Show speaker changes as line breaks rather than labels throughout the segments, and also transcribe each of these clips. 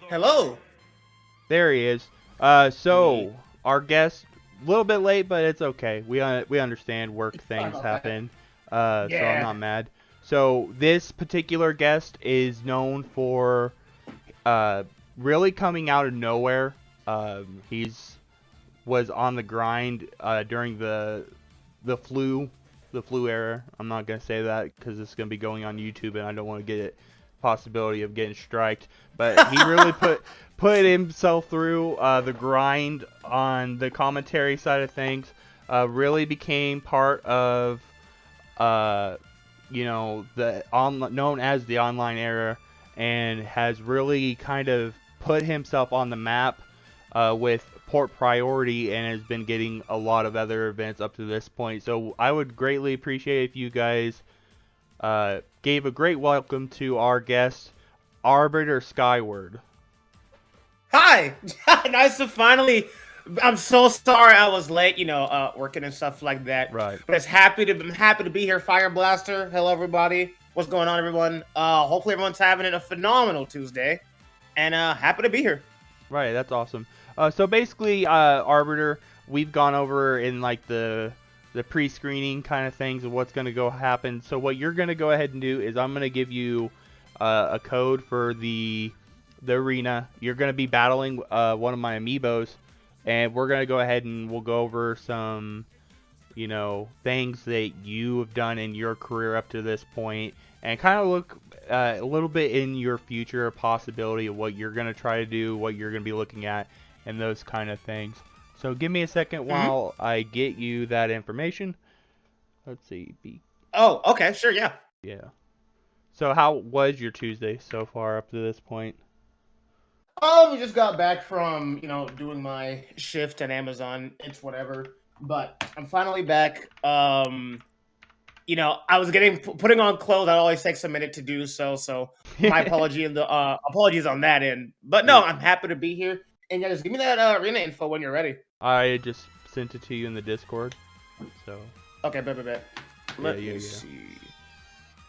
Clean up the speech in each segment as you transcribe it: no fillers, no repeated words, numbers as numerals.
Hello.
There he is. So our guest, a little bit late, but it's okay. We understand work
Sorry
things
about that.
happen. So I'm
Yeah.
not mad. So this particular guest is known for uh really coming out of nowhere. He's was on the grind during the flu the flu era. I'm not gonna say that because it's gonna be going on YouTube, and I don't want to get possibility of getting striked. But he really put himself through the grind on the commentary side of things. Really became part of uh, the known as the online era, and has really kind of put himself on the map with port priority, and has been getting a lot of other events up to this point. So I would greatly appreciate if you guys gave a great welcome to our guest, ArbiterSkyward.
Hi. Nice to finally. I'm so sorry I was late. Working and stuff like that.
Right.
But I'm happy to be here. Fire Blaster. Hello, everybody. What's going on, everyone? Hopefully everyone's having a phenomenal Tuesday, and happy to be here.
Right, that's awesome. So basically, Arbiter, we've gone over in like the pre-screening kind of things of what's going to go happen. So what you're going to go ahead and do is I'm going to give you a code for the arena. You're going to be battling one of my amiibos, and we're going to go ahead and we'll go over some things that you have done in your career up to this point, and kind of look a little bit in your future, a possibility of what you're going to try to do, what you're going to be looking at, and those kind of things. So give me a second
Hmm.
while I get you that information. Let's see.
Oh, okay, sure, yeah.
Yeah. So how was your Tuesday so far up to this point?
Oh, we just got back from doing my shift at Amazon. It's whatever, but I'm finally back. I was putting on clothes. That always takes a minute to do so. So my apologies on that end. But no,
Yeah.
I'm happy to be here. And yeah, just give me that arena info when you're ready.
I just sent it to you in the Discord. So
Okay, bet.
yeah,
Let
yeah,
me
yeah.
see.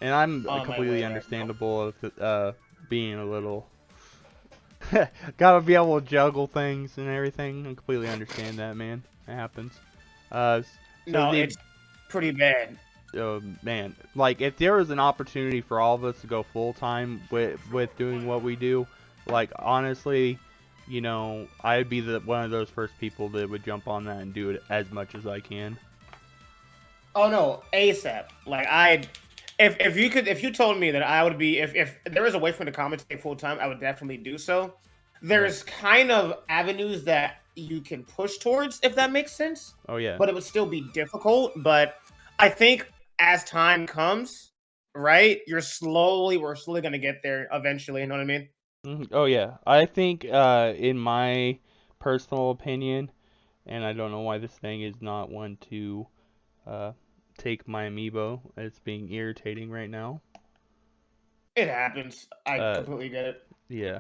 And I'm
On my way
completely
right now.
understandable of being a little gotta be able to juggle things and everything. I completely understand that, man. It happens. Uh, so
No, it's pretty bad.
man, like if there was an opportunity for all of us to go full time with doing what we do, like honestly, I'd be the one of those first people that would jump on that and do it as much as I can.
Oh no, ASAP. Like if you told me that I would be if there was a way for me to commentate full time, I would definitely do so.
Right.
There's kind of avenues that you can push towards, if that makes sense,
Oh yeah.
but it would still be difficult. But I think as time comes, right, we're slowly gonna get there eventually. You know what I mean?
Oh yeah. I think in my personal opinion, and I don't know why this thing is not one to uh, take my amiibo. It's being irritating right now.
It happens. I
Uh,
completely get it.
yeah.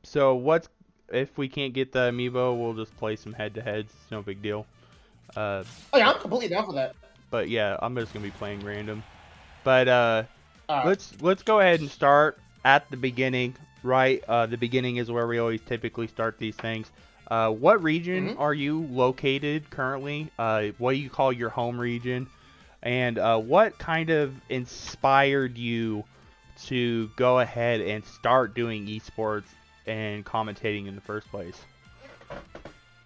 So what's if we can't get the amiibo, we'll just play some head-to-heads. It's no big deal. Uh,
Oh yeah,
but
I'm completely down for that.
but yeah, I'm just gonna be playing random. But
Uh,
let's go ahead and start at the beginning. Right. The beginning is where we always typically start these things. What region
mhm.
are you located currently? What do you call your home region? And what kind of inspired you to go ahead and start doing esports and commentating in the first place?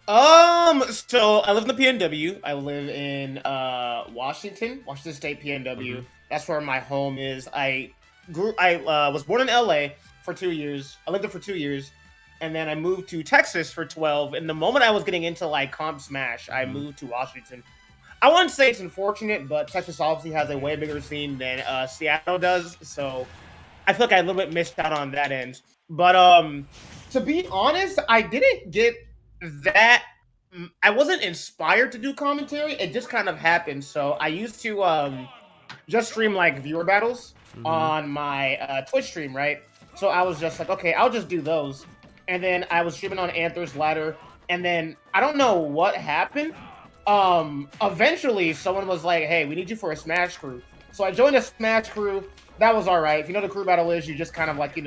So I live in the PNW. I live in Washington State
Mm-hmm.
PNW. That's where my home is. I was born in LA for 2 years. I lived there for 2 years, and then I moved to Texas for 12. And the moment I was getting into like Comp Smash, I
Mm-hmm.
moved to Washington. I wouldn't say it's unfortunate, but Texas obviously has a way bigger scene than Seattle does. So I feel like I a little bit missed out on that end. But to be honest, I didn't get that. I wasn't inspired to do commentary. It just kind of happened. So I used to just stream like viewer battles
Mm-hmm.
on my Twitch stream, right? So I was just like, okay, I'll just do those. And then I was streaming on Anther's Ladder, and then I don't know what happened. Eventually someone was like, hey, we need you for a Smash crew. So I joined a Smash crew. That was all right. If you know the crew battle is, you just kind of like,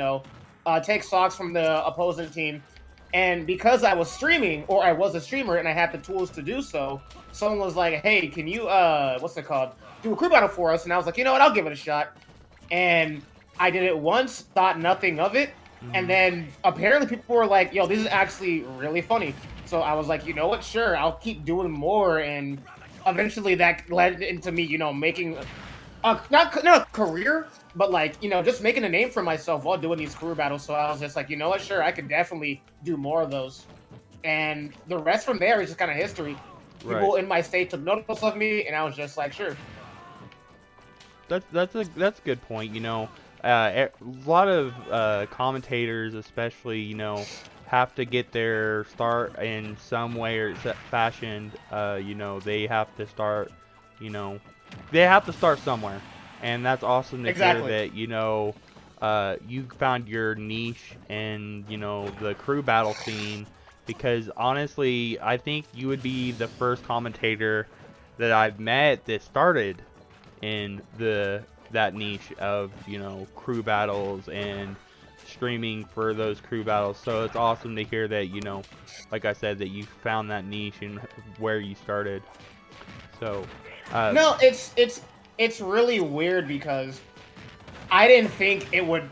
take stocks from the opposing team. And because I was streaming, or I was a streamer, and I had the tools to do so, someone was like, "Hey, can you what's it called? Do a crew battle for us?" And I was like, "You know what? I'll give it a shot." And I did it once, thought nothing of it, and then apparently people were like, "Yo, this is actually really funny." So I was like, "You know what? Sure, I'll keep doing more." And eventually that led into me, making not a career, but like, just making a name for myself while doing these career battles. So I was just like, you know what, sure, I could definitely do more of those. And the rest from there is just kind of history. People in my state took notice of me, and I was just like, sure.
That's a good point. A lot of commentators, especially, have to get their start in some way or fashion. They have to start, they have to start somewhere, and that's awesome to hear that you found your niche in the crew battle scene, because honestly I think you would be the first commentator that I've met that started in that niche of crew battles and streaming for those crew battles. So it's awesome to hear that like I said, that you found that niche and where you started. So
no, it's really weird because I didn't think it would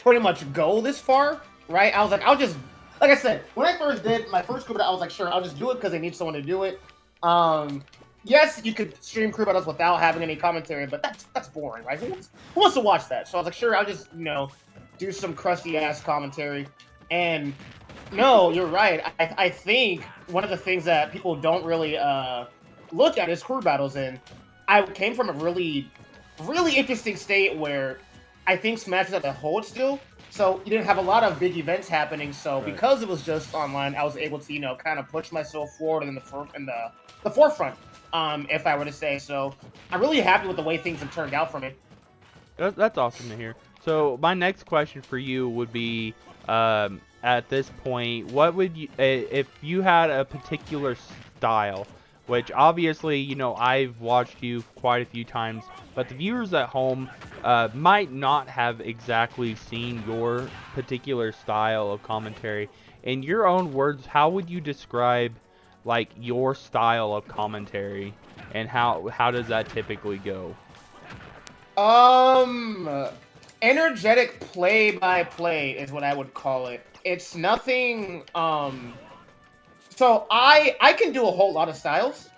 pretty much go this far, right? I was like, like I said, when I first did my first crew battle, I was like, sure, I'll just do it because they need someone to do it. Yes, you could stream crew battles without having any commentary, but that's boring, right? Who wants to watch that? So I was like, sure, I'll just do some crusty ass commentary. And no, you're right. I think one of the things that people don't really look at is crew battles, and I came from a really, really interesting state where I think Smash was at the hold still, so you didn't have a lot of big events happening. So because it was just online, I was able to kind of push myself forward in the forefront, if I were to say. So I'm really happy with the way things have turned out for me.
That's awesome to hear. So my next question for you would be, at this point, what would you, if you had a particular style, which obviously, I've watched you quite a few times, but the viewers at home might not have exactly seen your particular style of commentary. In your own words, how would you describe, like, your style of commentary, and how does that typically go?
Energetic play-by-play is what I would call it. It's nothing, so I can do a whole lot of styles,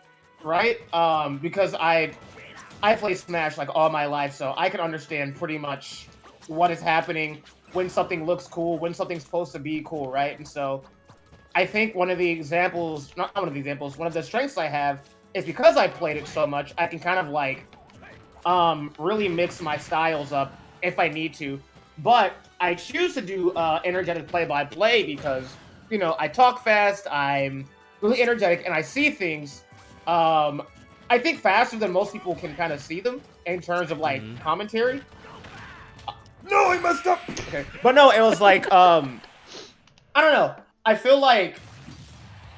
right? Because I play Smash like all my life, so I can understand pretty much what is happening, when something looks cool, when something's supposed to be cool, right? And so I think one of the strengths I have is because I played it so much, I can kind of like really mix my styles up if I need to. But I choose to do energetic play-by-play because, I talk fast, I'm really energetic, and I see things, I think faster than most people can kind of see them in terms of, like, commentary. No, I messed up! Okay. But no, it was like, I don't know. I feel like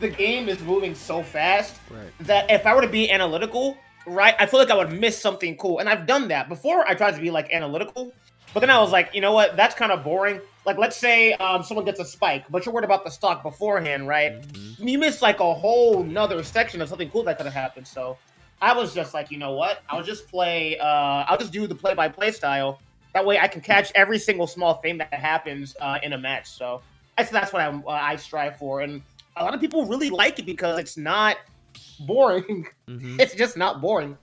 the game is moving so fast that if I were to be analytical, right, I feel like I would miss something cool. And I've done that. Before, I tried to be, like, analytical, but then I was like, you know what? That's kind of boring. Like, let's say someone gets a spike, but you're worried about the stock beforehand, right? You miss, like, a whole nother section of something cool that could have happened. So I was just like, you know what? I'll just do the play-by-play style. That way I can catch every single small thing that happens in a match. So that's what I strive for. And a lot of people really like it because it's not boring. It's just not boring.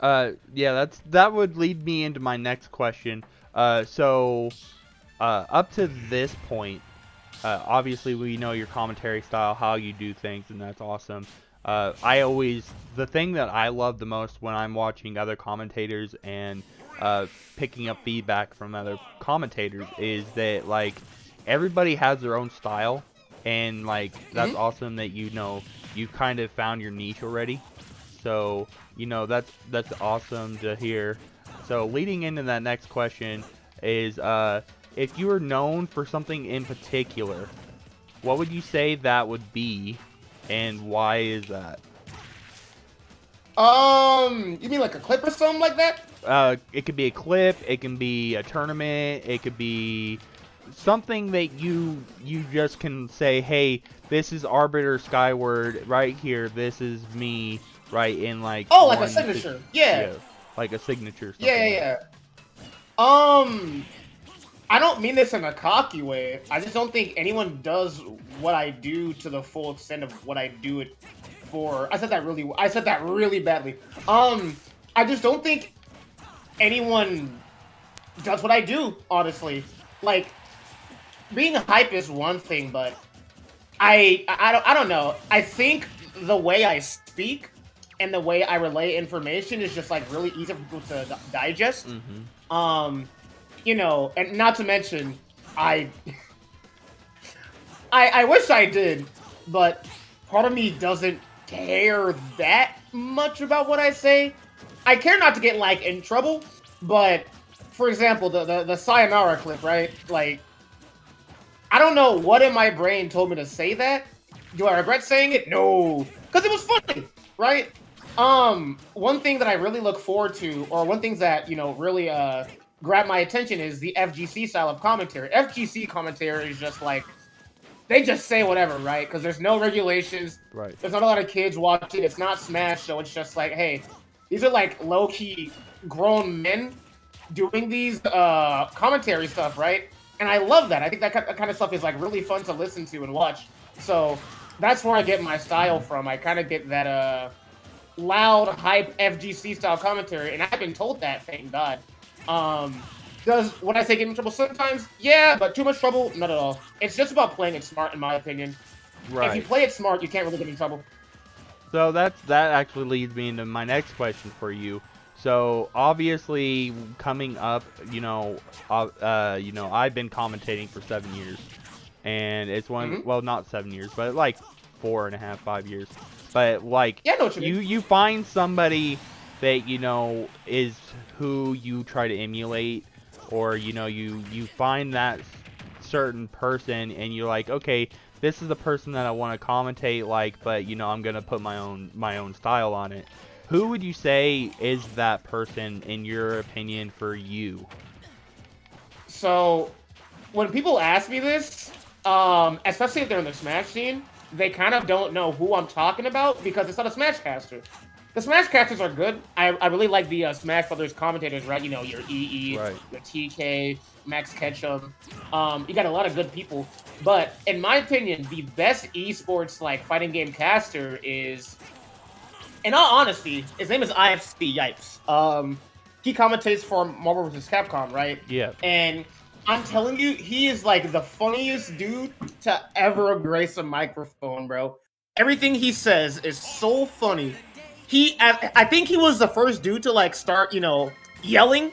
Yeah, that would lead me into my next question. So up to this point, obviously we know your commentary style, how you do things, and that's awesome. The thing that I love the most when I'm watching other commentators and picking up feedback from other commentators is that, like, everybody has their own style, and, like, that's awesome that you kind of found your niche already. So that's awesome to hear. So leading into that next question is, if you were known for something in particular, what would you say that would be, and why is that?
You mean like a clip or something like that?
It could be a clip, it can be a tournament, it could be something that you just can say, hey, this is ArbiterSkyward right here. This is me, right, in like
Oh, like a signature. Yeah.
Yeah, like a signature.
Yeah. I don't mean this in a cocky way. I just don't think anyone does what I do to the full extent of what I do it for. I said that really badly. I just don't think anyone does what I do, honestly. Like, being hype is one thing, but I don't know. I think the way I speak and the way I relay information is just like really easy for people to digest. You know, and not to mention, I wish I did, but part of me doesn't care that much about what I say. I care not to get like in trouble, but for example, the sayonara clip, right? Like, I don't know what in my brain told me to say that. Do I regret saying it? No, because it was funny, right? One thing that I really look forward to, or one thing that, you know, really grab my attention is the FGC style of commentary. FGC commentary is just like, they just say whatever, right? Because there's no regulations.
Right.
There's not a lot of kids watching. It's not Smash, so it's just like, hey, these are like low-key grown men doing these commentary stuff, right? And I love that. I think that kind of stuff is like really fun to listen to and watch. So that's where I get my style from. I kind of get that loud, hype FGC style commentary, and I've been told that, thank God. When I say get in trouble sometimes? Yeah, but too much trouble? Not at all. It's just about playing it smart, in my opinion.
Right.
If you play it smart, you can't really get in trouble.
So that actually leads me into my next question for you. So obviously, coming up, you know, I've been commentating for 7 years, and it's one, well, not 7 years, but like 4.5, 5 years. But like,
yeah, I know what you mean.
You find somebody that you know is who you try to emulate, or you know you find that certain person, and you're like, okay, this is the person that I want to commentate like, but you know I'm gonna put my own style on it. Who would you say is that person in your opinion for you?
So, when people ask me this, especially if they're in the Smash scene, they kind of don't know who I'm talking about because it's not a Smash caster. The Smash casters are good. I really like the Smash Brothers commentators, right? You know, your EE,
Right.
your TK, Max Ketchum. You got a lot of good people. But in my opinion, the best esports like fighting game caster is, in all honesty, his name is IFC Yipes. He commentates for Marvel vs. Capcom, right?
Yeah.
And I'm telling you, he is like the funniest dude to ever grace a microphone, bro. Everything he says is so funny. I think he was the first dude to like start, you know, yelling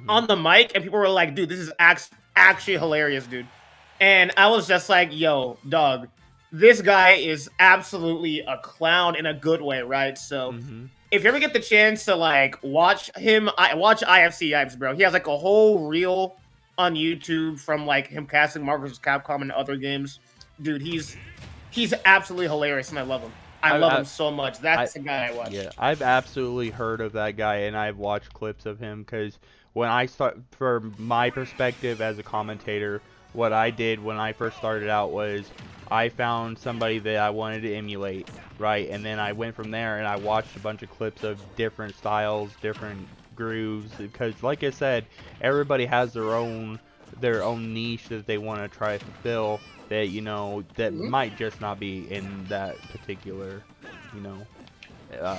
on the mic, and people were like, dude, this is actually hilarious, dude. And I was just like, yo, dog, this guy is absolutely a clown in a good way, right? So if you ever get the chance to like watch him, watch IFC Yipes, bro. He has like a whole reel on YouTube from like him casting Marvel vs. Capcom and other games. Dude, he's absolutely hilarious, and I love him. I love him so much. That's the guy I watch.
Yeah, I've absolutely heard of that guy, and I've watched clips of him because when I from my perspective as a commentator, what I did when I first started out was I found somebody that I wanted to emulate, right? And then I went from there and I watched a bunch of clips of different styles, different grooves, because like I said, everybody has their own niche that they want to try to fulfill, that you know that might just not be in that particular, you know,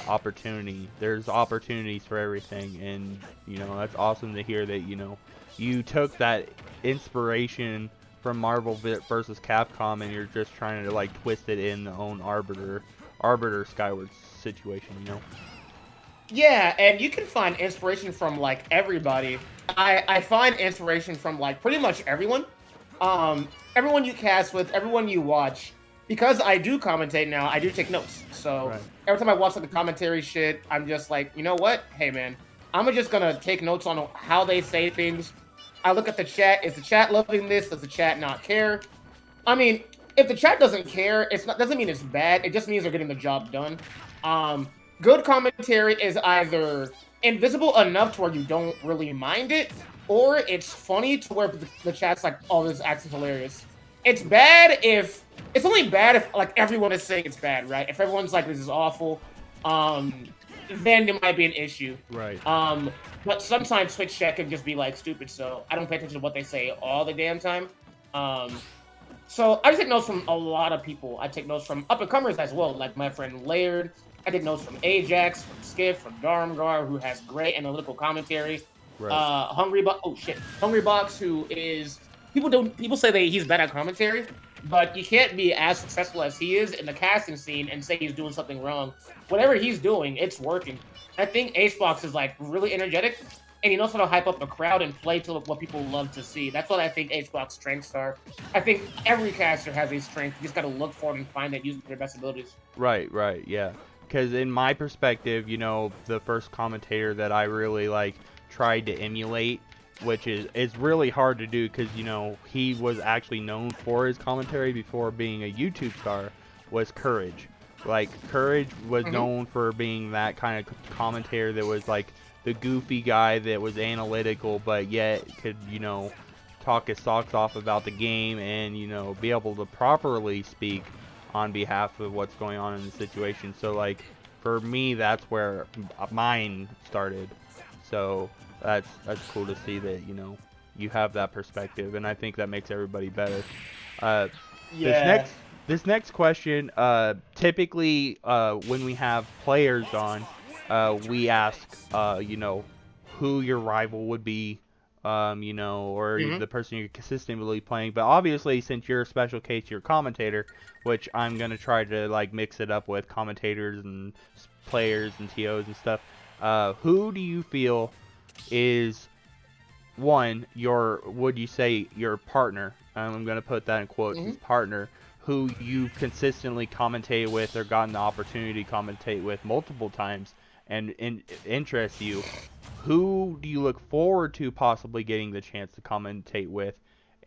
opportunity. There's opportunities for everything, and you know that's awesome to hear that you know you took that inspiration from Marvel versus Capcom and you're just trying to like twist it in the own ArbiterSkyward situation, you know.
Yeah, and you can find inspiration from like everybody. I find inspiration from like pretty much everyone. Everyone you cast with, everyone you watch. Because I do commentate now, I do take notes. So every time I watch like the commentary shit, I'm just like, you know what? Hey man, I'm just gonna take notes on how they say things. I look at the chat. Is the chat loving this? Does the chat not care? I mean, if the chat doesn't care, doesn't mean it's bad. It just means they're getting the job done. Good commentary is either invisible enough to where you don't really mind it, or it's funny to where the chat's like, "Oh, this is actually hilarious." It's bad if it's only bad if like everyone is saying it's bad, right? If everyone's like, "This is awful," then it might be an issue.
Right.
But sometimes Twitch chat can just be like stupid, so I don't pay attention to what they say all the damn time. So I take notes from a lot of people. I take notes from up-and-comers as well, like my friend Laird. I take notes from Ajax, from Skiff, from Darmgar, who has great analytical commentary.
Right.
Hungry Box, who is people say he's bad at commentary, but you can't be as successful as he is in the casting scene and say he's doing something wrong. Whatever he's doing, it's working. I think Acebox is like really energetic, and he knows how to hype up a crowd and play to what people love to see. That's what I think Acebox's strengths are. I think every caster has a strength. You just got to look for it and find it using their best abilities.
Right, yeah. Because in my perspective, you know, the first commentator that I really like tried to emulate, which is really hard to do because, you know, he was actually known for his commentary before being a YouTube star, was Courage. Like, Courage was known for being that kind of commentator that was like the goofy guy that was analytical, but yet could, you know, talk his socks off about the game and, you know, be able to properly speak on behalf of what's going on in the situation. So, like, for me, that's where mine started. So that's cool to see that, you know, you have that perspective, and I think that makes everybody better.
Yeah.
This next question, typically when we have players on, we ask, you know, who your rival would be, you know, or the person you're consistently playing. But obviously, since you're a special case, you're a commentator, which I'm gonna try to like mix it up with commentators and players and TOs and stuff. Who do you feel is would you say your partner? I'm gonna put that in quotes, his partner, who you've consistently commentated with or gotten the opportunity to commentate with multiple times and interests you. Who do you look forward to possibly getting the chance to commentate with,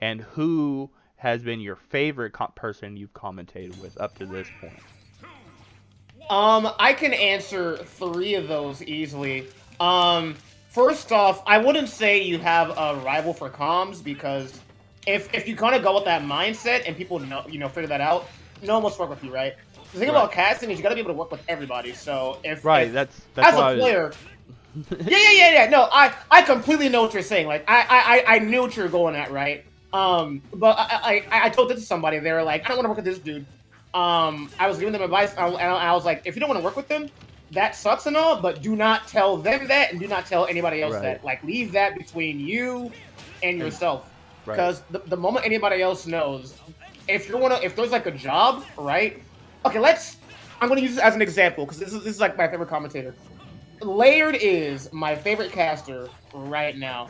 and who has been your favorite person you've commentated with up to this point?
I can answer 3 of those easily. First off, I wouldn't say you have a rival for comms, because if you kind of go with that mindset and people know figure that out, no one wants to work with you, right? The thing about casting is you got to be able to work with everybody. So if
that's
as a player, yeah. No, I completely know what you're saying. Like I knew what you're going at, right? But I told this to somebody. They were like, I don't want to work with this dude. I was giving them advice, and I was like, if you don't want to work with them, that sucks and all, but do not tell them that, and do not tell anybody else that. Like, leave that between you and yourself. Because the moment anybody else knows, if there's like a job, right? Okay, I'm gonna use this as an example because this is like my favorite commentator. Laird is my favorite caster right now.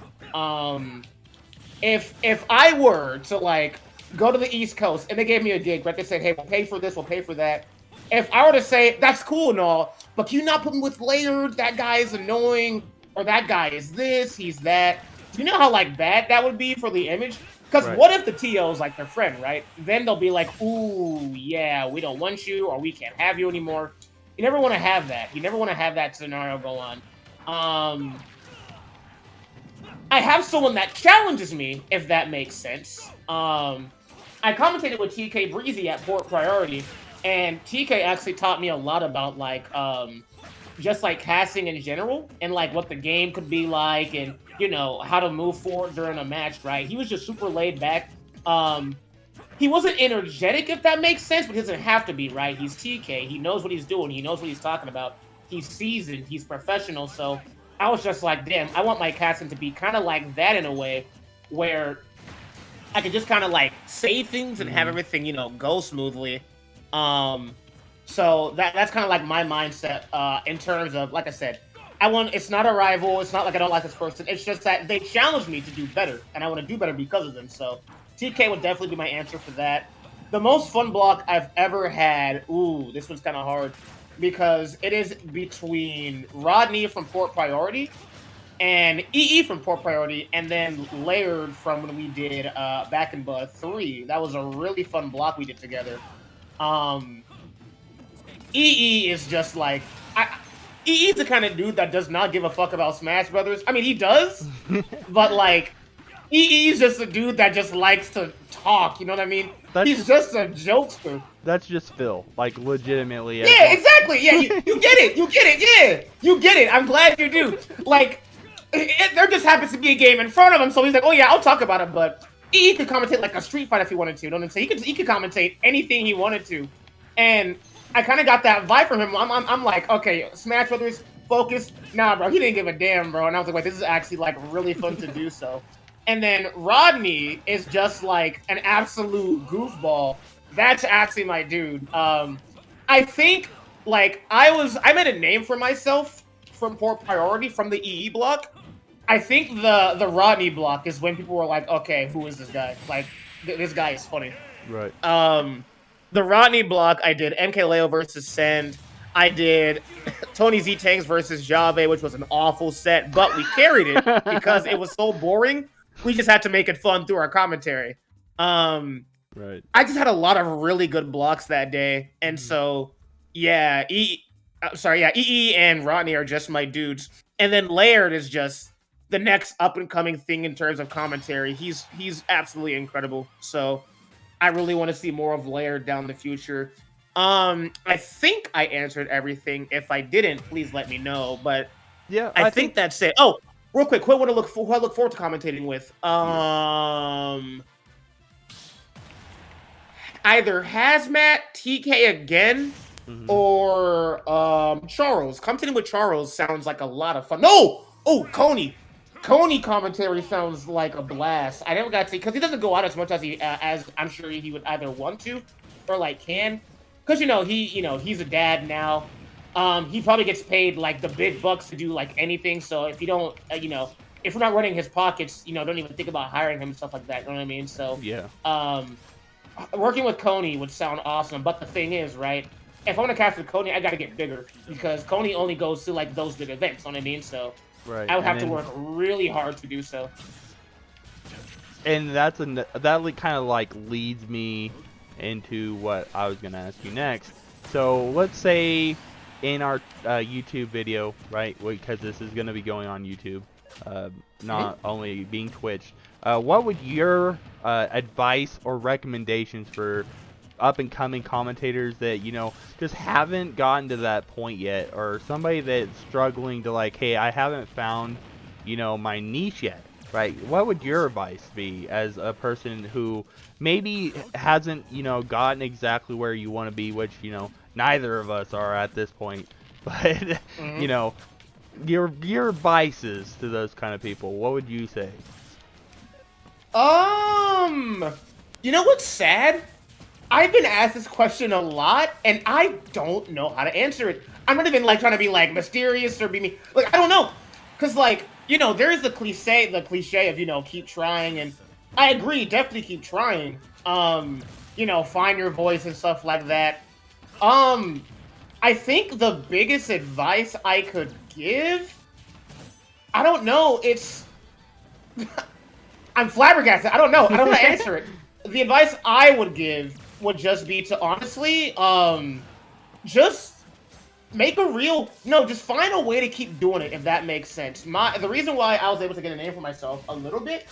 If I were to like go to the East Coast and they gave me a gig, right? They said, hey, we'll pay for this, we'll pay for that. If I were to say, that's cool and all, but can you not put me with Laird? That guy is annoying, or that guy is this, he's that. Do you know how like bad that would be for the image? Because what if the TO's like their friend, right? Then they'll be like, ooh, yeah, we don't want you, or we can't have you anymore. You never want to have that. You never want to have that scenario go on. I have someone that challenges me, if that makes sense. I commentated with TK Breezy at Port Priority, and TK actually taught me a lot about like just like casting in general and like what the game could be like, and you know how to move forward during a match, right? He was just super laid back. He wasn't energetic, if that makes sense, but he doesn't have to be, right? He's TK. He knows what he's doing. He knows what he's talking about. He's seasoned. He's professional. So I was just like, damn, I want my casting to be kind of like that in a way where I could just kind of like say things and have everything, you know, go smoothly. So that's kind of like my mindset in terms of, like I said, it's not a rival. It's not like I don't like this person. It's just that they challenge me to do better, and I want to do better because of them. So TK would definitely be my answer for that. The most fun block I've ever had, ooh, this one's kind of hard, because it is between Rodney from Port Priority and EE from Port Priority, and then Laird from when we did Back in Blood 3. That was a really fun block we did together. EE is just like, he's the kind of dude that does not give a fuck about Smash Brothers. I mean, he does, but like, he's just a dude that just likes to talk. You know what I mean? He's just a jokester.
That's just Phil, like legitimately.
Yeah, exactly. Yeah, you get it. You get it. Yeah, you get it. I'm glad you do. Like, there just happens to be a game in front of him, so he's like, oh yeah, I'll talk about it. But he could commentate like a street fight if he wanted to. You know what I'm saying? He could commentate anything he wanted to, and I kind of got that vibe from him. I'm like, okay, Smash Brothers, focus. Nah, bro, he didn't give a damn, bro. And I was like, wait, this is actually like really fun to do so. And then Rodney is just like an absolute goofball. That's actually my dude. I think like I made a name for myself from Poor Priority from the EE block. I think the Rodney block is when people were like, okay, who is this guy? Like this guy is funny.
Right.
The Rodney block I did MKLeo versus Send. I did Tony Z Tanks versus Jave, which was an awful set, but we carried it because it was so boring. We just had to make it fun through our commentary.
Right.
I just had a lot of really good blocks that day, and so yeah, EE and Rodney are just my dudes, and then Laird is just the next up and coming thing in terms of commentary. He's absolutely incredible. So I really want to see more of Laird down the future. I think I answered everything. If I didn't, please let me know. But
yeah,
I think that's it. Oh, real quick, who I look forward to commentating with? Either Hazmat, TK again, or Charles. Commentating with Charles sounds like a lot of fun. No! Oh, Coney. Coney commentary sounds like a blast. I never got to see, because he doesn't go out as much as as I'm sure he would either want to or like can. Because he's a dad now. He probably gets paid like the big bucks to do like anything. So if you don't, if we're not running his pockets, don't even think about hiring him and stuff like that. You know what I mean? So
yeah.
Working with Coney would sound awesome. But the thing is, right? If I want to cast with Coney, I got to get bigger because Coney only goes to like those big events. You know what I mean? So
right.
I would have to work really hard to do so.
And that kind of like leads me into what I was gonna ask you next. So let's say in our YouTube video, right? Because this is gonna be going on YouTube, not only being Twitch. What would your advice or recommendations for up and coming commentators that just haven't gotten to that point yet, or somebody that's struggling to like, hey, I haven't found my niche yet, right? What would your advice be as a person who maybe hasn't gotten exactly where you want to be, which neither of us are at this point, but your advices to those kind of people, what would you say?
You know what's sad? I've been asked this question a lot, and I don't know how to answer it. I'm not even like trying to be like mysterious or be me. Like I don't know, cause like there is the cliche of keep trying, and I agree, definitely keep trying. Find your voice and stuff like that. I think the biggest advice I could give, I don't know. It's I'm flabbergasted. I don't know. I don't know how to answer it. The advice I would give would just be to honestly, just make just find a way to keep doing it, if that makes sense. The reason why I was able to get a name for myself a little bit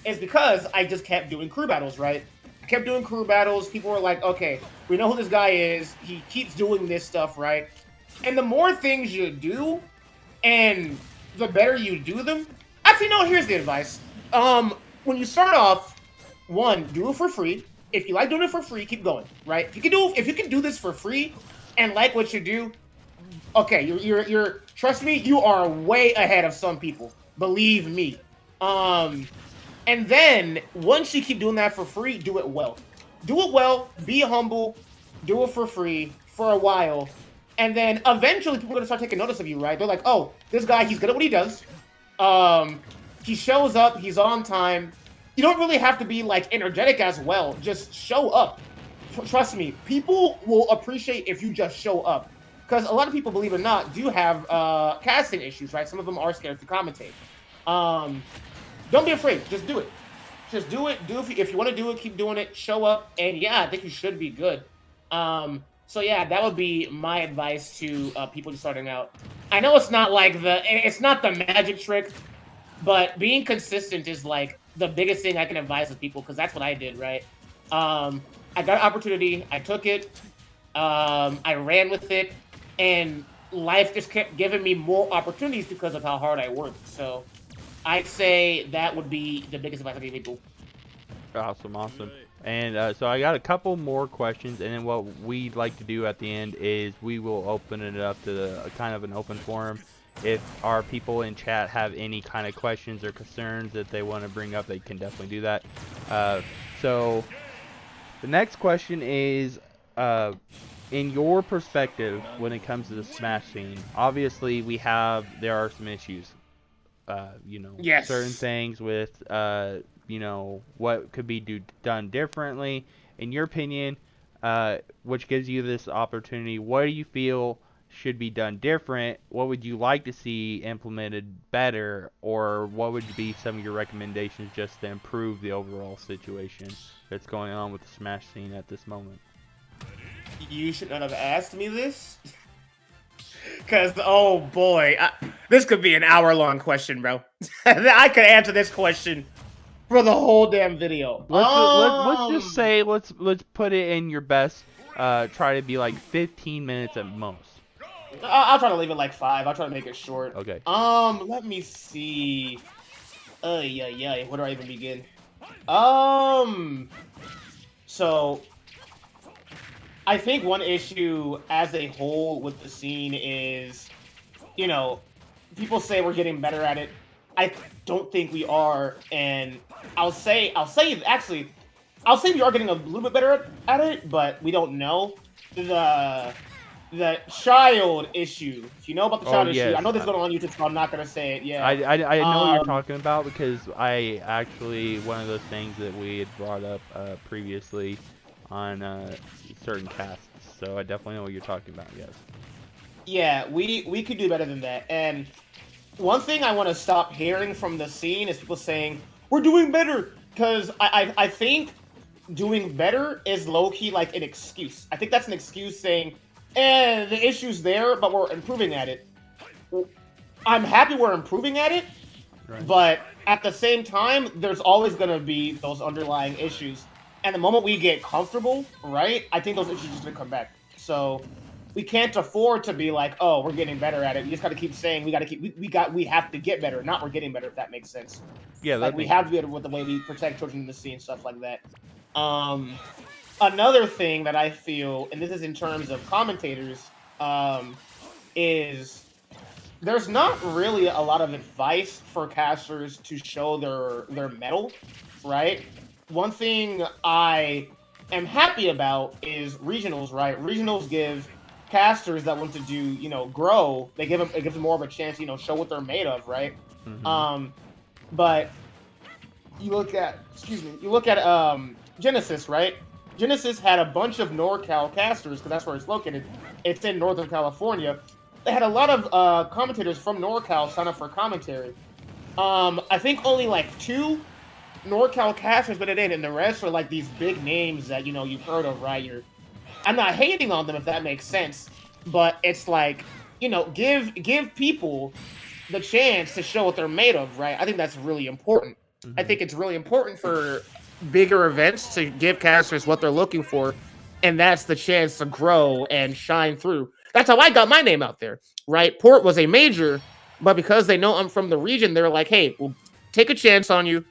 is because I just kept doing crew battles, right? I kept doing crew battles. People were like, okay, we know who this guy is. He keeps doing this stuff, right? And the more things you do, and the better you do them. Actually, no, here's the advice. When you start off, one, do it for free. If you like doing it for free, keep going, right? If you can do this for free and like what you do, okay, you're trust me, you are way ahead of some people. Believe me. And then once you keep doing that for free, do it well. Do it well, be humble, do it for free for a while. And then eventually people are gonna start taking notice of you, right? They're like, oh, this guy, he's good at what he does. He shows up, he's on time. You don't really have to be like energetic as well. Just show up. Trust me, people will appreciate if you just show up. Because a lot of people, believe it or not, do have casting issues, right? Some of them are scared to commentate. Don't be afraid. Just do it. Just do it. If you want to do it, keep doing it. Show up. And yeah, I think you should be good. So yeah, that would be my advice to people just starting out. I know it's not like it's not the magic trick, but being consistent is like the biggest thing I can advise with people because that's what I did, right? I got an opportunity, I took it, I ran with it, and life just kept giving me more opportunities because of how hard I worked. So I'd say that would be the biggest advice I give people.
Awesome, awesome. And so I got a couple more questions, and then what we'd like to do at the end is we will open it up to a kind of an open forum. If our people in chat have any kind of questions or concerns that they want to bring up, they can definitely do that. So the next question is, in your perspective, when it comes to the Smash scene, obviously there are some issues.
Yes.
Certain things with, what could be done differently. In your opinion, which gives you this opportunity, what do you feel should be done different? What would you like to see implemented better? Or what would be some of your recommendations just to improve the overall situation that's going on with the Smash scene at this moment?
You should not have asked me this. Because, oh boy, this could be an hour-long question, bro. I could answer this question for the whole damn video.
Let's just say, let's put it in your best, try to be like 15 minutes at most.
I'll try to leave it like 5. I'll try to make it short.
Okay.
Let me see. Yeah. Where do I even begin? So I think one issue as a whole with the scene is, people say we're getting better at it. I don't think we are, and I'll say actually, I'll say we are getting a little bit better at it, but we don't know. The child issue. If you know about the child issue, I know this is going on YouTube, so I'm not gonna say it. Yeah,
I know what you're talking about because I actually, one of those things that we had brought up previously on certain casts, so I definitely know what you're talking about. Yes.
Yeah, we could do better than that. And one thing I want to stop hearing from the scene is people saying we're doing better, because I think doing better is low-key like an excuse. I think that's an excuse saying, the issue's there, but we're improving at it. I'm happy we're improving at it, right, but at the same time, there's always going to be those underlying issues. And the moment we get comfortable, right, I think those issues are just going to come back. So we can't afford to be like, oh, we're getting better at it. We just got to keep saying we have to get better, not we're getting better, if that makes sense.
Yeah,
like we have to be better with the way we protect children in the sea and stuff like that. Another thing that I feel, and this is in terms of commentators, is there's not really a lot of advice for casters to show their mettle, right? One thing I am happy about is regionals, right? Regionals give casters that want to do, grow, it gives them more of a chance, show what they're made of, right? Mm-hmm. But you look at Genesis, right? Genesis had a bunch of NorCal casters, because that's where it's located. It's in Northern California. They had a lot of commentators from NorCal sign up for commentary. I think only like 2 NorCal casters put it in, and the rest are like these big names that, you've heard of, right? I'm not hating on them, if that makes sense, but it's like, give people the chance to show what they're made of, right? I think that's really important. Mm-hmm. I think it's really important for bigger events to give casters what they're looking for, and that's the chance to grow and shine through. That's how I got my name out there, right? Port was a major, but because they know I'm from the region, they're like, hey, we'll take a chance on you.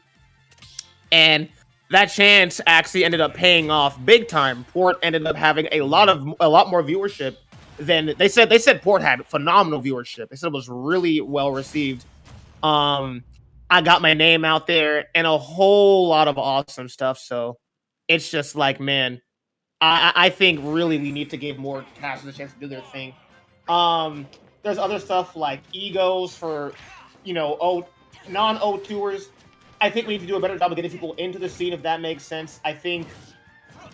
And that chance actually ended up paying off big time. Port ended up having a lot more viewership than they said. They said Port had phenomenal viewership. They said it was really well received. I got my name out there and a whole lot of awesome stuff. So it's just like, man, I think really we need to give more casters a chance to do their thing. There's other stuff like egos for, non-O2ers. I think we need to do a better job of getting people into the scene, if that makes sense. I think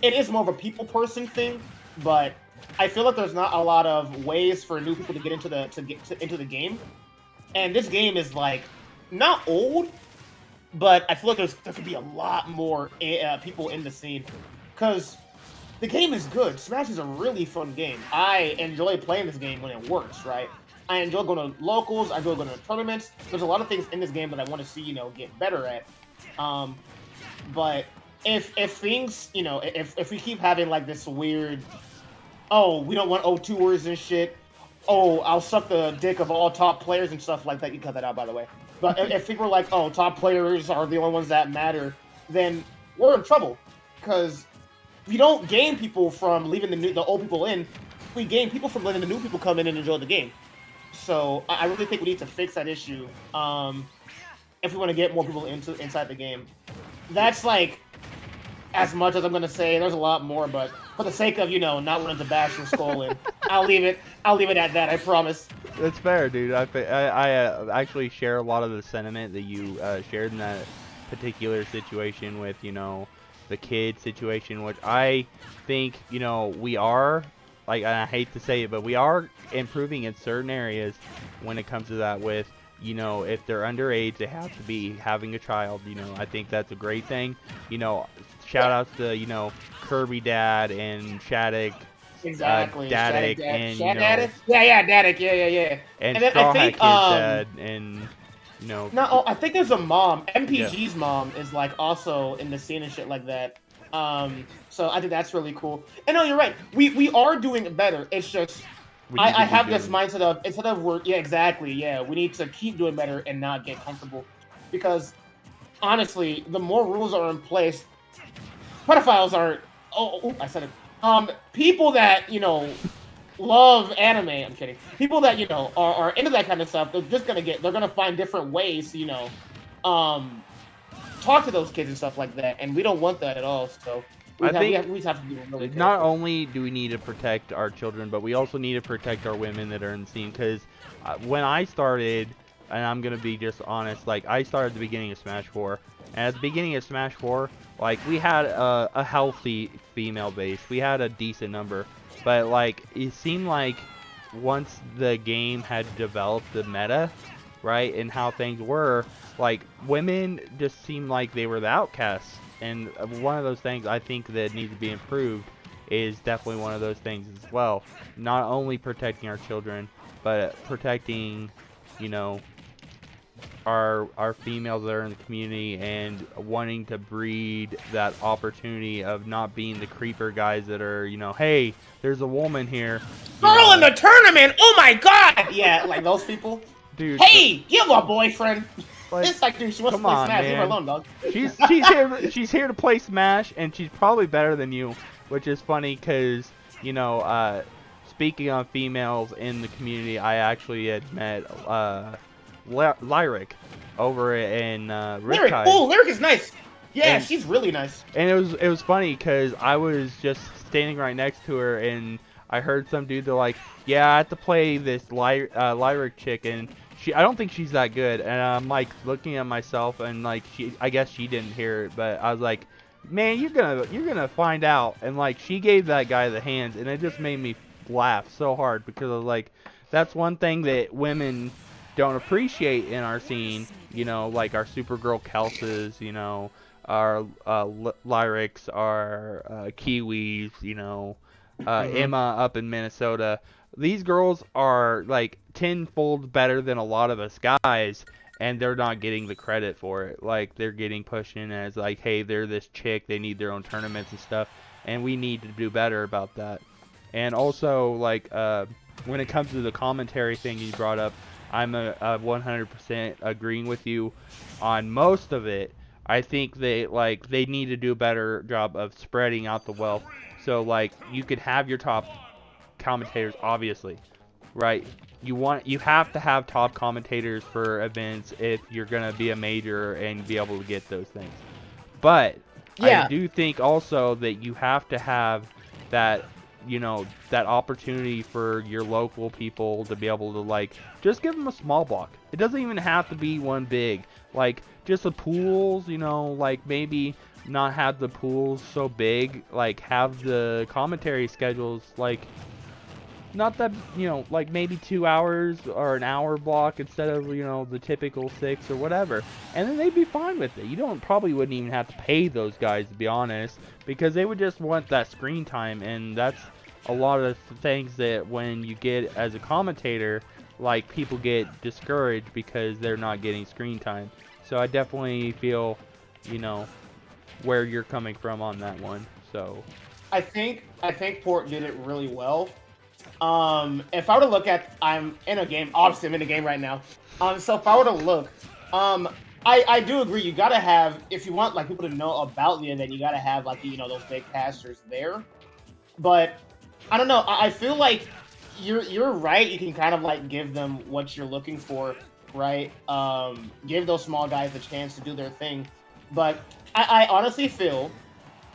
it is more of a people person thing, but I feel like there's not a lot of ways for new people to get into the game. And this game is like not old, but I feel like there could be a lot more people in the scene, because the game is good. Smash is a really fun game. I enjoy playing this game when it works, right? I enjoy going to locals. I enjoy going to tournaments. There's a lot of things in this game that I want to see, get better at. But if things, if we keep having like this weird, oh, we don't want O2ers and shit. Oh, I'll suck the dick of all top players and stuff like that. You cut that out, by the way. But if people are like, oh, top players are the only ones that matter, then we're in trouble. Because we don't gain people from leaving the old people in. We gain people from letting the new people come in and enjoy the game. So I really think we need to fix that issue if we want to get more people inside the game. That's like as much as I'm gonna say. There's a lot more, but for the sake of not wanting to bash your skull in, I'll leave it at that. I promise.
That's fair, dude. I actually share a lot of the sentiment that you shared in that particular situation with the kid situation, which I think we are. Like, I hate to say it, but we are improving in certain areas when it comes to that with, if they're underage, they have to be having a child. I think that's a great thing. Shout outs to, Kirby Dad and Shattuck.
Exactly.
Daddick and,
Daddick? Yeah, Daddick. Yeah.
And
then
Straw
I think,
Hat Kid's dad and,
No, I think there's a mom. MPG's mom is, like, also in the scene and shit like that. So I think that's really cool. And no, you're right. We are doing better. It's just I have this mindset of instead of we need to keep doing better and not get comfortable. Because honestly, the more rules are in place, pedophiles are I said it. People that, love anime, I'm kidding. People that, are into that kind of stuff, they're gonna find different ways to, talk to those kids and stuff like that, and we don't want that at all. So we have to be really careful.
Not only do we need to protect our children, but we also need to protect our women that are in the scene. Because when I started, and I'm gonna be just honest, like I started at the beginning of Smash 4, and at the beginning of Smash 4, like we had a healthy female base, we had a decent number, but like it seemed like once the game had developed the meta, right, and how things were, like women just seemed like they were the outcasts. And one of those things I think that needs to be improved is definitely one of those things as well. Not only protecting our children, but protecting, our females that are in the community and wanting to breed that opportunity of not being the creeper guys that are, hey, there's a woman here.
Girl in the tournament! Oh my god! Yeah, like those people.
Dude,
hey, you have a boyfriend.
Like,
it's like, dude, she wants to play Smash. Leave her alone, dog.
She's here to play Smash, and she's probably better than you, which is funny because speaking on females in the community, I actually had met Lyric over in Riptide.
Oh, Lyric is nice. Yeah, she's really nice.
And it was funny because I was just standing right next to her, and I heard some dude that like, yeah, I have to play this Lyric chick, and I don't think she's that good. And I'm like looking at myself, and like I guess she didn't hear it, but I was like, man, you're gonna find out. And like she gave that guy the hands, and it just made me laugh so hard because I was like, that's one thing that women don't appreciate in our scene. Like our Supergirl Kelses, our Lyrics, our Kiwis, Emma up in Minnesota. These girls are like tenfold better than a lot of us guys, and they're not getting the credit for it. Like they're getting pushed in as like, hey, they're this chick, they need their own tournaments and stuff, and we need to do better about that. And also, like when it comes to the commentary thing you brought up, I'm 100% agreeing with you on most of it. I think they need to do a better job of spreading out the wealth. So like you could have your top commentators, obviously, right? You have to have top commentators for events if you're gonna be a major and be able to get those things. But yeah, I do think also that you have to have that that opportunity for your local people to be able to like just give them a small block. It doesn't even have to be one big, like just the pools, like maybe not have the pools so big, like have the commentary schedules like not that, like maybe 2 hours or an hour block instead of, the typical 6 or whatever. And then they'd be fine with it. You probably wouldn't even have to pay those guys, to be honest, because they would just want that screen time. And that's a lot of the things that when you get as a commentator, like, people get discouraged because they're not getting screen time. So I definitely feel, where you're coming from on that one. So
I think Port did it really well. If I were to look at, I'm in a game. Obviously, I'm in a game right now. So if I were to look, I do agree. You gotta have, if you want like people to know about the event, you gotta have like those big casters there. But I don't know. I feel like you're right. You can kind of like give them what you're looking for, right? Give those small guys the chance to do their thing. But I honestly feel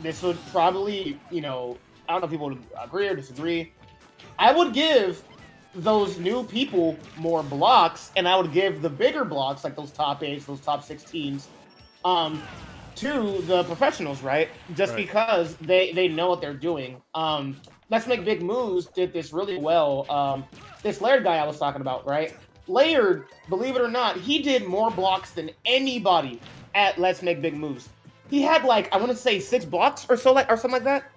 this would probably, I don't know if people would agree or disagree. I would give those new people more blocks, and I would give the bigger blocks, like those top 8s, those top 16s, to the professionals, right? Just
Right.
because they know what they're doing. Let's Make Big Moves did this really well. This Laird guy I was talking about, right? Laird, believe it or not, he did more blocks than anybody at Let's Make Big Moves. He had like, I want to say 6 blocks or so, or something like that.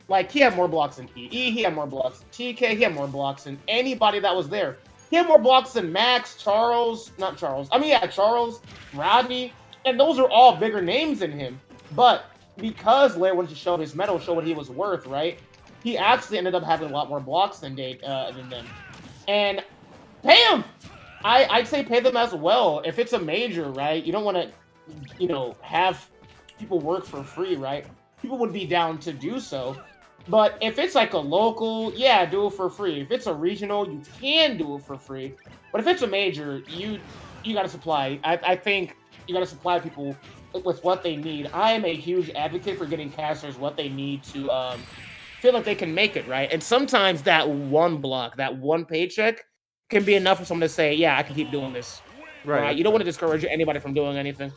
Like, he had more blocks than EE, he had more blocks than TK, he had more blocks than anybody that was there. He had more blocks than Max, Charles, Rodney, and those are all bigger names than him. But because Laird wanted to show his medal, show what he was worth, right? He actually ended up having a lot more blocks than them. And pay him! I'd say pay them as well. If it's a major, right? You don't want to, have people work for free, right? People would be down to do so. But if it's like a local, yeah, do it for free. If it's a regional, you can do it for free. But if it's a major, you got to supply. I think you got to supply people with what they need. I am a huge advocate for getting casters what they need to feel like they can make it, right? And sometimes that one block, that one paycheck can be enough for someone to say, yeah, I can keep doing this. Right? You don't want to discourage anybody from doing anything.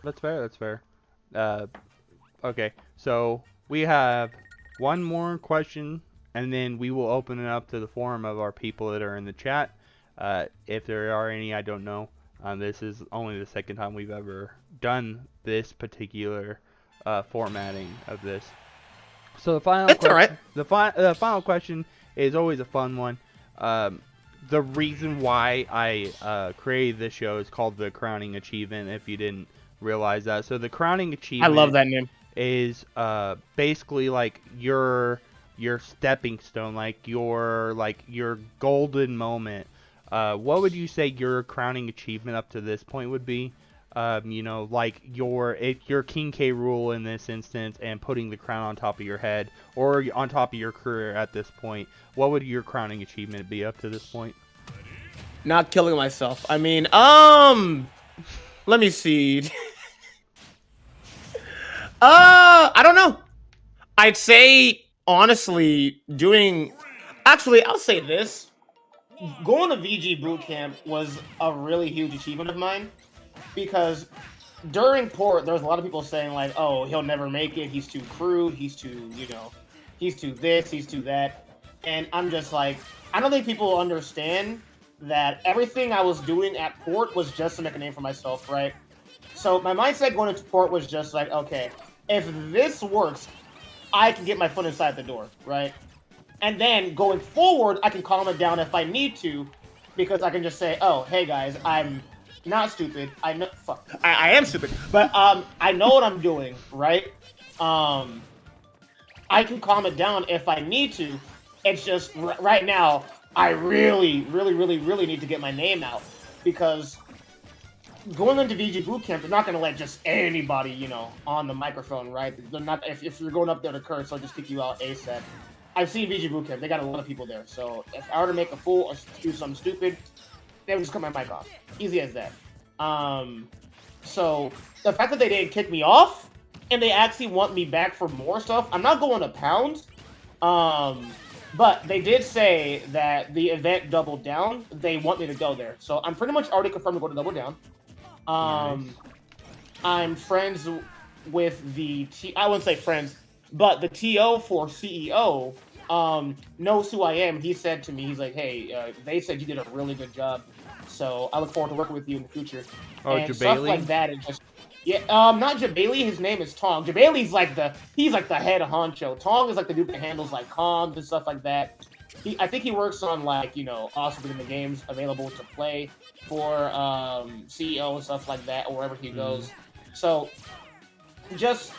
That's fair. That's fair. Okay, so we have one more question, and then we will open it up to the forum of our people that are in the chat. If there are any, I don't know. This is only the second time we've ever done this particular formatting of this. So the final
That's all right.
The final question is always a fun one. The reason why I created this show is called the Crowning Achievement, if you didn't realize that. So the Crowning Achievement,
I love that name,
is basically like your stepping stone, like your golden moment. What would you say your crowning achievement up to this point would be? Like your King K rule in this instance, and putting the crown on top of your head or on top of your career at this point. What would your crowning achievement be up to this point?
not killing myself. I mean, let me see. I don't know. I'd say, honestly, actually, I'll say this. Going to VG Bootcamp was a really huge achievement of mine, because during Port, there was a lot of people saying, like, oh, he'll never make it, he's too crude, he's too, he's too this, he's too that. And I'm just like, I don't think people understand that everything I was doing at Port was just to make a name for myself, right? So my mindset going into Port was just like, okay, if this works, I can get my foot inside the door, right? And then going forward, I can calm it down if I need to, because I can just say, oh, hey guys, I'm not stupid. I am stupid, but I know what I'm doing, right? I can calm it down if I need to. It's just right now, I really, really, really, really need to get my name out, because going into VG Bootcamp, they're not going to let just anybody, on the microphone, right? They're not. If you're going up there to curse, they'll just kick you out ASAP. I've seen VG Bootcamp; they got a lot of people there. So if I were to make a fool or do something stupid, they would just cut my mic off. Easy as that. So the fact that they didn't kick me off and they actually want me back for more stuff, I'm not going to pound. But they did say that the event Double Down, they want me to go there. So I'm pretty much already confirmed to go to Double Down.
Nice.
I'm friends with I wouldn't say friends, but the TO for CEO knows who I am. He said to me, he's like, hey, they said you did a really good job, so I look forward to working with you in the future.
Oh,
And stuff like
Jabali?
that is just yeah. Not Jabali. His name is Tong. Jabali's like he's like the head honcho. Tong is like the dude that handles like comms and stuff like that. I think he works on like also getting the games available to play for CEO and stuff like that, or wherever he goes. So just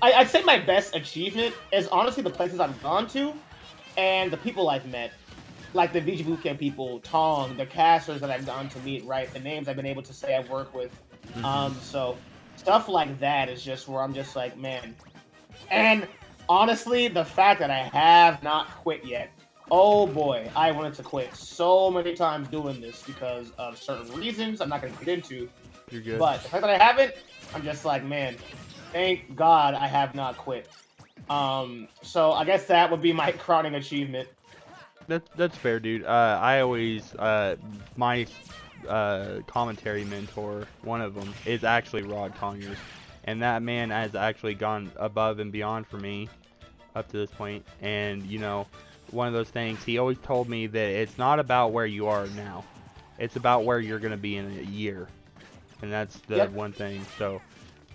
I'd say my best achievement is honestly the places I've gone to and the people I've met. Like the VG Bootcamp people, Tong, the casters that I've gone to meet, right? The names I've been able to say I've worked with. So stuff like that is just where I'm just like, man. And honestly, the fact that I have not quit yet. Oh boy, I wanted to quit so many times doing this because of certain reasons I'm not going to get into.
You're good.
But the fact that I haven't, I'm just like, man, thank God I have not quit. So I guess that would be my crowning achievement.
That's fair, dude. I always my commentary mentor, one of them, is actually Rod Conyers, and that man has actually gone above and beyond for me up to this point. And one of those things, he always told me that it's not about where you are now, it's about where you're gonna be in a year, and that's the one thing. So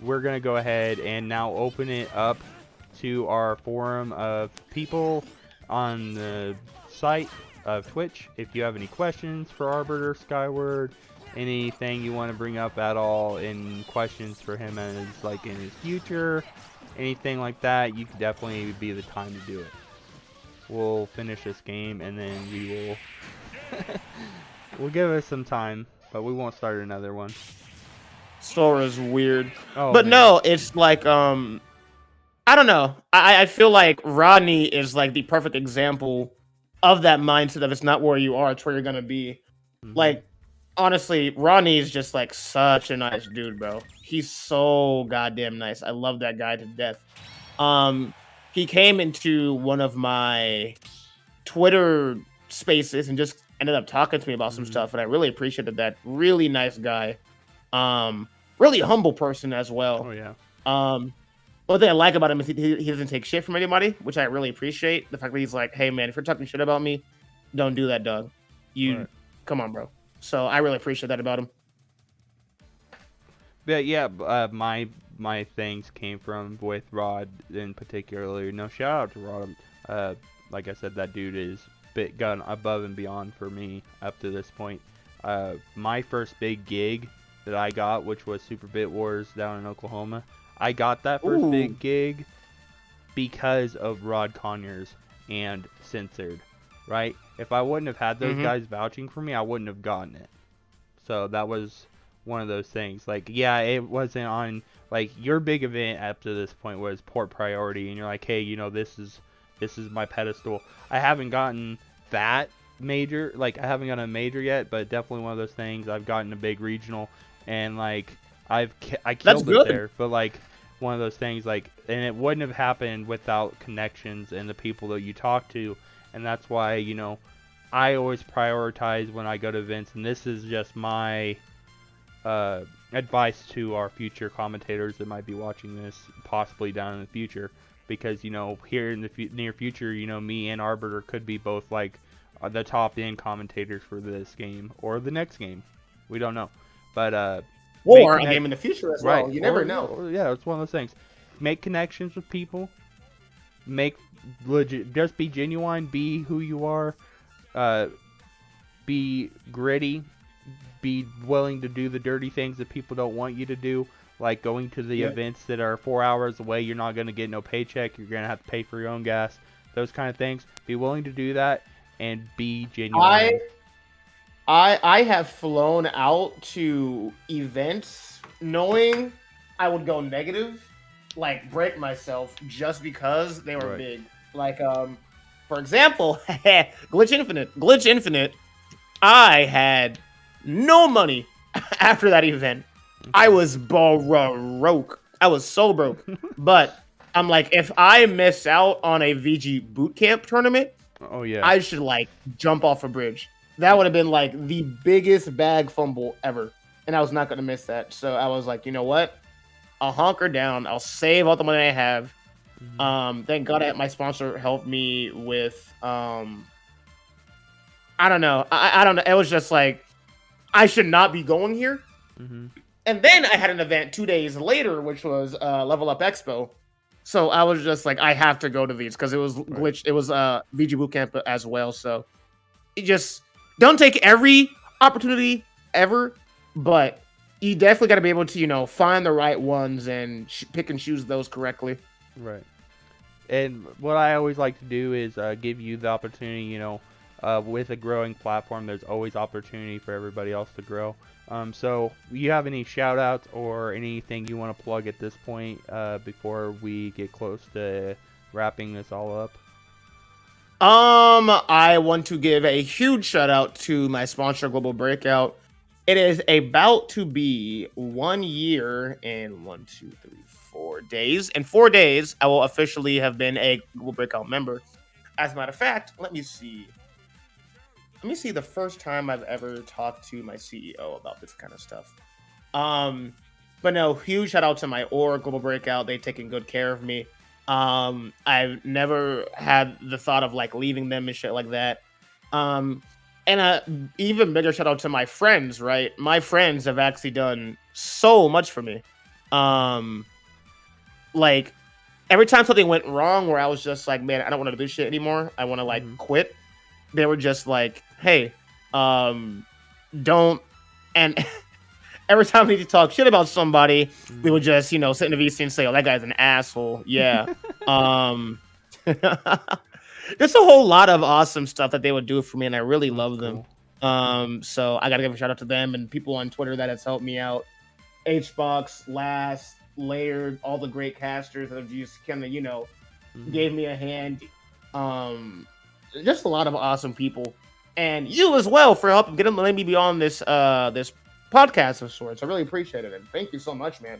we're gonna go ahead and now open it up to our forum of people on the site of Twitch. If you have any questions for ArbiterSkyward, anything you want to bring up at all in questions for him as like in his future, anything like that, you could definitely be the time to do it. We'll finish this game and then we will we'll give it some time, but we won't start another one.
Store is weird.
Oh,
but
man.
no, it's like I don't know. I feel like Rodney is like the perfect example of that mindset of it's not where you are, it's where you're gonna be. Like, honestly, Rodney is just like such a nice dude, bro. He's so goddamn nice. I love that guy to death. He came into one of my Twitter spaces and just ended up talking to me about some stuff, and I really appreciated that. Really nice guy. Really humble person as well.
Oh yeah.
One thing I like about him is he doesn't take shit from anybody, which I really appreciate. The fact that he's like, hey man, if you're talking shit about me, don't do that, dog. Come on, bro. So I really appreciate that about him.
Yeah, my things came from with Rod in particular. No, shout out to Rod. Like I said, that dude is gone above and beyond for me up to this point. My first big gig that I got, which was Super Bit Wars down in Oklahoma, I got that first big gig because of Rod Conyers and Censored, right? If I wouldn't have had those guys vouching for me, I wouldn't have gotten it. So that was one of those things. Like, yeah, it wasn't on, like, your big event up to this point was Port Priority, and you're like, hey, this is my pedestal. I haven't gotten that major, like, I haven't gotten a major yet, but definitely one of those things. I've gotten a big regional, and, like, I killed it there, but, like, one of those things, like, and it wouldn't have happened without connections and the people that you talk to, and that's why, I always prioritize when I go to events, and this is just my advice to our future commentators that might be watching this, possibly down in the future, because, here in the near future, me and Arbiter could be both, like, the top end commentators for this game, or the next game. We don't know. But,
or a game in the future as well.
Right.
You never know.
Yeah, it's one of those things. Make connections with people. Just be genuine. Be who you are. Be gritty. Be willing to do the dirty things that people don't want you to do. Like going to the events that are 4 hours away. You're not going to get no paycheck. You're going to have to pay for your own gas. Those kind of things. Be willing to do that and be genuine.
I have flown out to events knowing I would go negative, like break myself just because they were big. Like, for example, Glitch Infinite, I had no money after that event. I was broke. I was so broke. But I'm like, if I miss out on a VG bootcamp tournament, I should like jump off a bridge. That would have been like the biggest bag fumble ever. And I was not going to miss that. So I was like, you know what? I'll hunker down. I'll save all the money I have. Thank God my sponsor helped me with I don't know. I don't know. It was just like I should not be going here.
Mm-hmm.
And then I had an event 2 days later, which was Level Up Expo. So I was just like, I have to go to these because it was glitch. It was VG Bootcamp as well. So it just don't take every opportunity ever, but you definitely got to be able to, find the right ones and pick and choose those correctly.
Right. And what I always like to do is give you the opportunity, with a growing platform, there's always opportunity for everybody else to grow. So you have any shout outs or anything you want to plug at this point before we get close to wrapping this all up?
I want to give a huge shout out to my sponsor, Global Breakout. It is about to be 1 year and 4 days. In 4 days, I will officially have been a Global Breakout member. As a matter of fact, let me see the first time I've ever talked to my CEO about this kind of stuff. But no, huge shout out to my org, Global Breakout. They've taken good care of me. I've never had the thought of like leaving them and shit like that. And even bigger shout out to my friends, right? My friends have actually done so much for me. Like every time something went wrong where I was just like, man, I don't want to do this shit anymore. I want to like quit. They were just like, hey, don't. And every time we need to talk shit about somebody, we would just, sit in the VC and say, oh, that guy's an asshole. Yeah. There's a whole lot of awesome stuff that they would do for me, and I really love them. So I got to give a shout out to them and people on Twitter that has helped me out. HBox, Last, Layered, all the great casters that have just kind of, gave me a hand. Just a lot of awesome people, and you as well for helping letting me be on this this podcast of sorts. I really appreciate it, and thank you so much, man.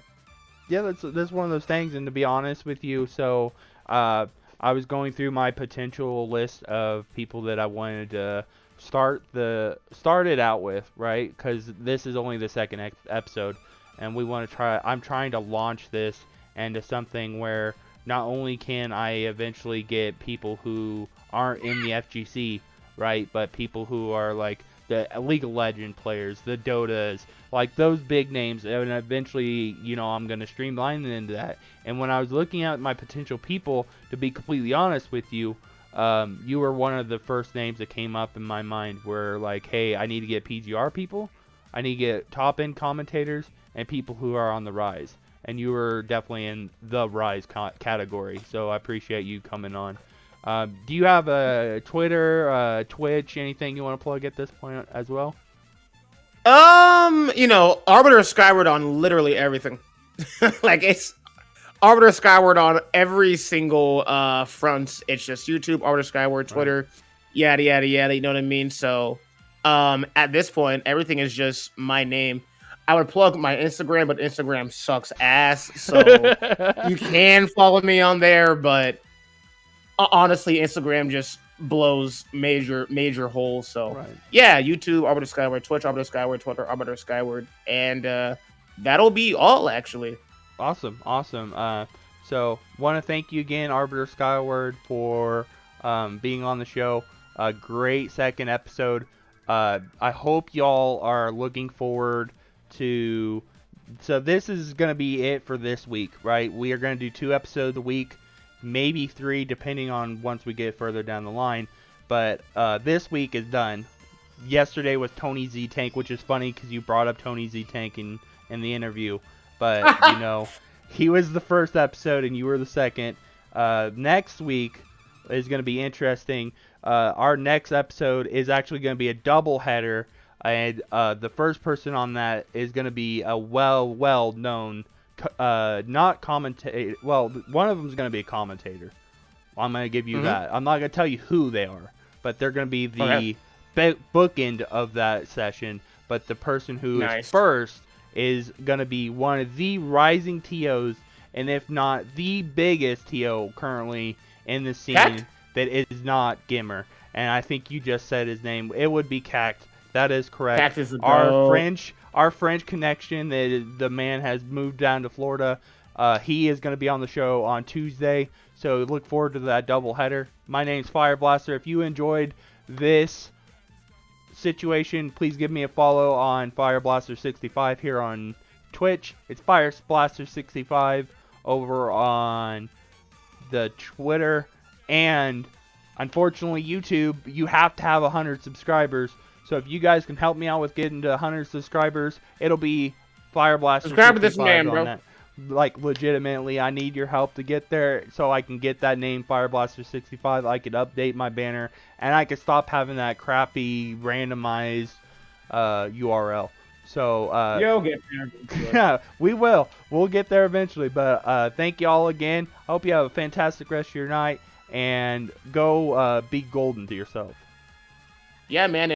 Yeah, that's one of those things. And to be honest with you, so I was going through my potential list of people that I wanted to start it out with, right? Because this is only the second episode, and we want to try. I'm trying to launch this into something where not only can I eventually get people who aren't in the FGC, right, but people who are like the League of Legends players, the Dotas, like those big names, and eventually, I'm going to streamline it into that. And when I was looking at my potential people, to be completely honest with you, you were one of the first names that came up in my mind where like, hey, I need to get PGR people, I need to get top-end commentators, and people who are on the rise. And you were definitely in the rise category, so I appreciate you coming on. Do you have a Twitter, Twitch, anything you want to plug at this point as well?
ArbiterSkyward on literally everything. Like it's ArbiterSkyward on every single front. It's just YouTube, ArbiterSkyward, Twitter, yada yada yada. You know what I mean? So, at this point, everything is just my name. I would plug my Instagram, but Instagram sucks ass. So you can follow me on there, but honestly, Instagram just blows major holes. So yeah, YouTube, ArbiterSkyward, Twitch, ArbiterSkyward, Twitter, ArbiterSkyward, and that'll be all actually.
Awesome. So want to thank you again, ArbiterSkyward, for being on the show. A great second episode. I hope y'all are looking forward to. So this is going to be it for this week, right? We are going to do 2 episodes a week, maybe 3, depending on once we get further down the line. But this week is done. Yesterday was Tony Z Tank, which is funny because you brought up Tony Z Tank in the interview. But, he was the first episode and you were the second. Next week is going to be interesting. Our next episode is actually going to be a double header. And the first person on that is going to be a well-known, not commentator. Well, one of them is going to be a commentator. I'm going to give you that. I'm not going to tell you who they are, but they're going to be the bookend of that session. But the person who is first is going to be one of the rising TOs, and if not the biggest TO currently in the scene that is not Gimmer. And I think you just said his name. It would be Cact. That is correct. Our French connection, the man has moved down to Florida. He is going to be on the show on Tuesday. So look forward to that doubleheader. My name's Fire Blaster. If you enjoyed this situation, please give me a follow on Fire Blaster 65 here on Twitch. It's Fire Blaster 65 over on the Twitter, and unfortunately YouTube, you have to have 100 subscribers. So if you guys can help me out with getting to 100 subscribers, it'll be Fire Blaster 65
Subscribe to this man, bro.
on that. Like, legitimately, I need your help to get there so I can get that name, Fire Blaster 65. I could update my banner, and I could stop having that crappy randomized URL. So,
You'll get there.
yeah, we will. We'll get there eventually. But thank you all again. I hope you have a fantastic rest of your night, and go be golden to yourself.
Yeah, man.